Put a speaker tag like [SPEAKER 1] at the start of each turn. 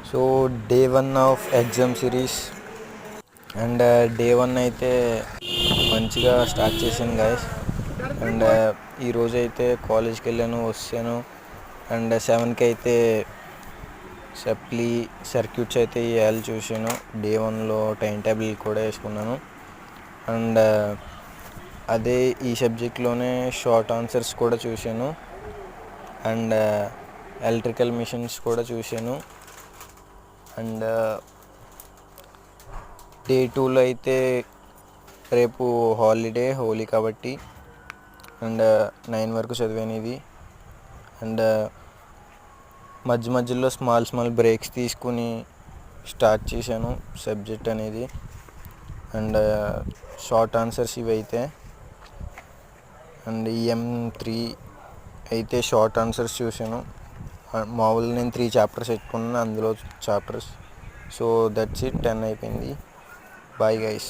[SPEAKER 1] So day 1 of exam series and day 1 అయితే మంచిగా start చేశాను గైస్. అండ్ ఈరోజు అయితే కాలేజ్కి వెళ్ళాను, వచ్చాను. అండ్ 7కి అయితే సప్లీ సర్క్యూట్స్ అయితే వేయాలి చూశాను. డే 1లో టైం టేబుల్ కూడా వేసుకున్నాను. అండ్ అదే ఈ సబ్జెక్ట్లోనే షార్ట్ ఆన్సర్స్ కూడా చూశాను. అండ్ ఎలక్ట్రికల్ మిషన్స్ కూడా చూశాను. అండ్ డే 2లో అయితే రేపు హాలిడే, హోలీ కాబట్టి అండ్ 9 వరకు చదివాను ఇది. అండ్ మధ్యలో స్మాల్ బ్రేక్స్ తీసుకుని స్టార్ట్ చేశాను సబ్జెక్ట్ అనేది. అండ్ షార్ట్ ఆన్సర్స్ ఇవి అయితే. అండ్ EM3 అయితే షార్ట్ ఆన్సర్స్ చూశాను. మామూలుగా నేను 3 చాప్టర్స్ పెట్టుకున్నాను, అందులో చాప్టర్స్. సో దట్స్ ఇట్, 10 అయిపోయింది. Bye guys.